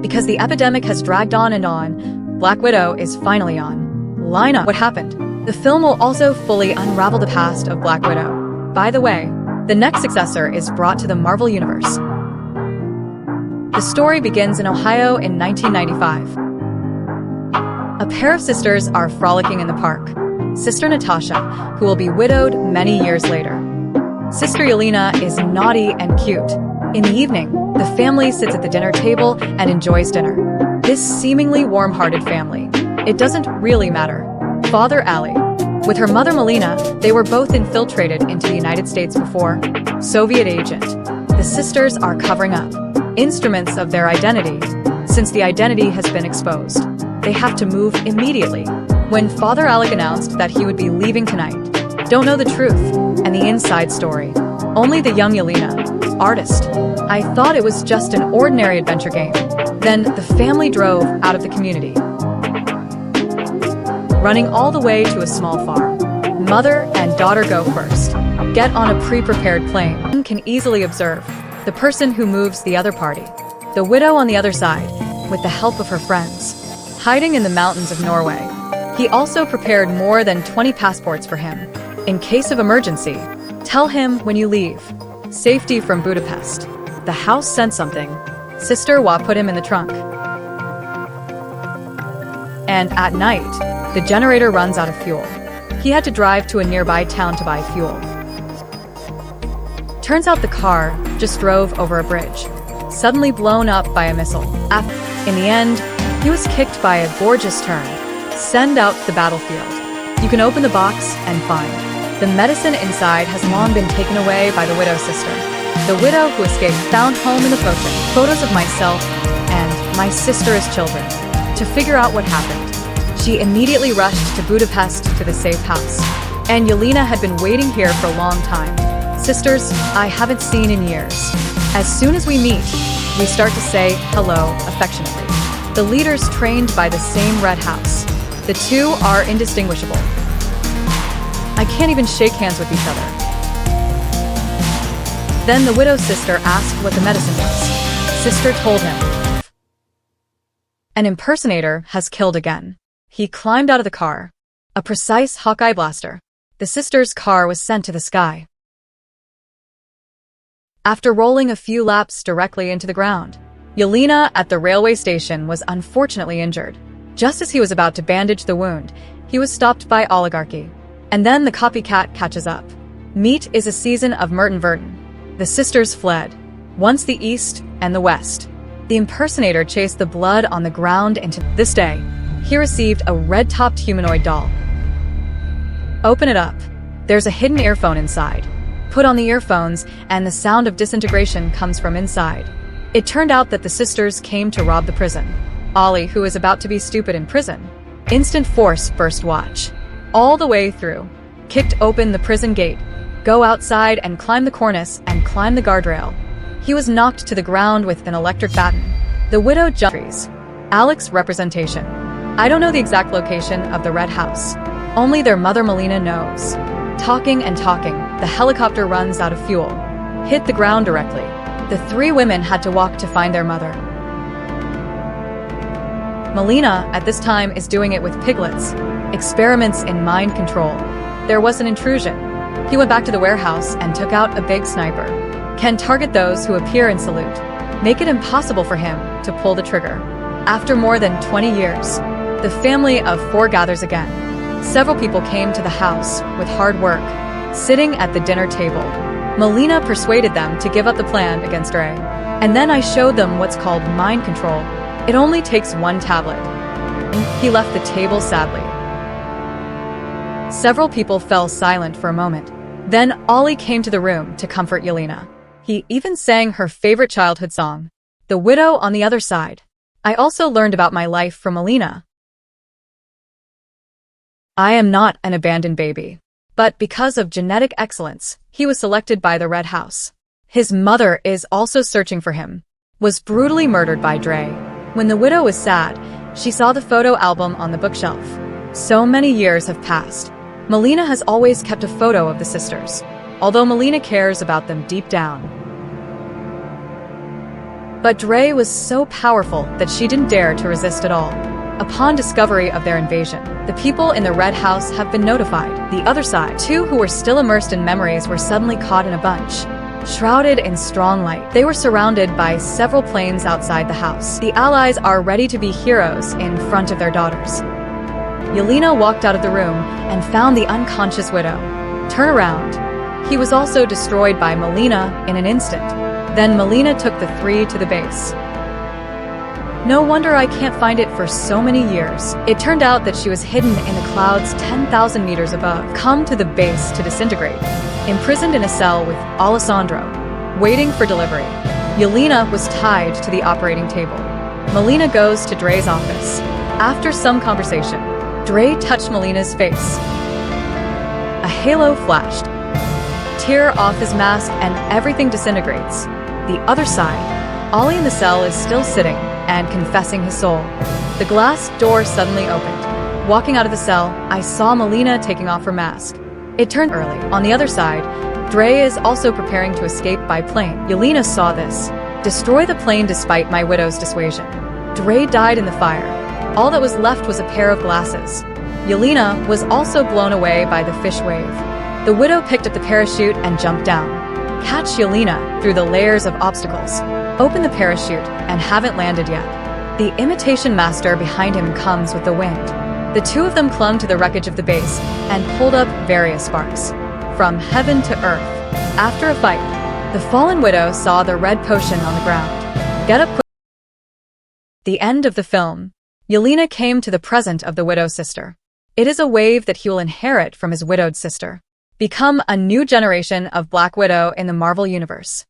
Because the epidemic has dragged on and on, Black Widow is finally on. Line up what happened. The film will also fully unravel the past of Black Widow. By the way, the next successor is brought to the Marvel Universe. The story begins in Ohio in 1995. A pair of sisters are frolicking in the park. Sister Natasha, who will be widowed many years later. Sister Yelena is naughty and cute. In the evening, the family sits at the dinner table and enjoys dinner. This seemingly warm-hearted family. It doesn't really matter. Father Ali. With her mother Melina, they were both infiltrated into the United States before. Soviet agent. The sisters are covering up instruments of their identity. Since the identity has been exposed, they have to move immediately. When Father Alec announced that he would be leaving tonight, don't know the truth and the inside story. Only the young Yelena, artist. I thought it was just an ordinary adventure game. Then the family drove out of the community, running all the way to a small farm. Mother and daughter go first. Get on a pre-prepared plane. One can easily observe the person who moves the other party. The widow on the other side, with the help of her friends, hiding in the mountains of Norway. He also prepared more than 20 passports for him. In case of emergency, tell him when you leave. Safety from Budapest. The house sent something. Sister Wa put him in the trunk. And at night, the generator runs out of fuel. He had to drive to a nearby town to buy fuel. Turns out the car just drove over a bridge, suddenly blown up by a missile. In the end, he was kicked by a gorgeous turn. Send out to the battlefield. You can open the box and find. The medicine inside has long been taken away by the widow's sister. The widow who escaped found home in the potion. Photos of myself and my sister as children. To figure out what happened, she immediately rushed to Budapest to the safe house. And Yelena had been waiting here for a long time. Sisters, I haven't seen in years. As soon as we meet, we start to say hello affectionately. The leaders trained by the same Red House. The two are indistinguishable. I can't even shake hands with each other. Then the widow's sister asked what the medicine was. Sister told him. An impersonator has killed again. He climbed out of the car. A precise Hawkeye blaster. The sister's car was sent to the sky. After rolling a few laps directly into the ground, Yelena at the railway station was unfortunately injured. Just as he was about to bandage the wound, he was stopped by oligarchy. And then the copycat catches up. Meat is a season of Merton Verton. The sisters fled, once the east and the west. The impersonator chased the blood on the ground into this day. He received a red-topped humanoid doll. Open it up. There's a hidden earphone inside. Put on the earphones, and the sound of disintegration comes from inside. It turned out that the sisters came to rob the prison. Ollie, who is about to be stupid in prison. Instant force burst watch. All the way through. Kicked open the prison gate. Go outside and climb the cornice and climb the guardrail. He was knocked to the ground with an electric baton. The widow jumped. Alex representation. I don't know the exact location of the Red House. Only their mother Melina knows. Talking and talking, the helicopter runs out of fuel. Hit the ground directly. The three women had to walk to find their mother. Melina, at this time, is doing it with piglets. Experiments in mind control. There was an intrusion. He went back to the warehouse and took out a big sniper. Can target those who appear in salute. Make it impossible for him to pull the trigger. After more than 20 years, the family of four gathers again. Several people came to the house with hard work, sitting at the dinner table. Melina persuaded them to give up the plan against Ray. And then I showed them what's called mind control. It only takes one tablet. He left the table sadly. Several people fell silent for a moment. Then Ollie came to the room to comfort Yelena. He even sang her favorite childhood song, The Widow on the Other Side. I also learned about my life from Melina. I am not an abandoned baby. But because of genetic excellence, he was selected by the Red House. His mother is also searching for him. Was brutally murdered by Dre. When the widow was sad, she saw the photo album on the bookshelf. So many years have passed. Melina has always kept a photo of the sisters, although Melina cares about them deep down. But Dre was so powerful that she didn't dare to resist at all. Upon discovery of their invasion, the people in the Red House have been notified. The other side, two who were still immersed in memories were suddenly caught in a bunch. Shrouded in strong light, they were surrounded by several planes outside the house. The allies are ready to be heroes in front of their daughters. Yelena walked out of the room and found the unconscious widow. Turn around. He was also destroyed by Melina in an instant. Then Melina took the three to the base. No wonder I can't find it for so many years. It turned out that she was hidden in the clouds 10,000 meters above, come to the base to disintegrate, imprisoned in a cell with Alessandro, waiting for delivery. Yelena was tied to the operating table. Melina goes to Dre's office. After some conversation, Dre touched Melina's face. A halo flashed. Tear off his mask and everything disintegrates. The other side, Ollie in the cell is still sitting and confessing his soul. The glass door suddenly opened. Walking out of the cell, I saw Melina taking off her mask. It turned early. On the other side, Dre is also preparing to escape by plane. Yelena saw this. Destroy the plane despite my widow's dissuasion. Dre died in the fire. All that was left was a pair of glasses. Yelena was also blown away by the fish wave. The widow picked up the parachute and jumped down. Catch Yelena through the layers of obstacles. Open the parachute and haven't landed yet. The imitation master behind him comes with the wind. The two of them clung to the wreckage of the base and pulled up various sparks. From heaven to earth. After a fight, the fallen widow saw the red potion on the ground. Get up quick. The end of the film. Yelena came to the present of the widow's sister. It is a wave that he will inherit from his widowed sister. Become a new generation of Black Widow in the Marvel Universe.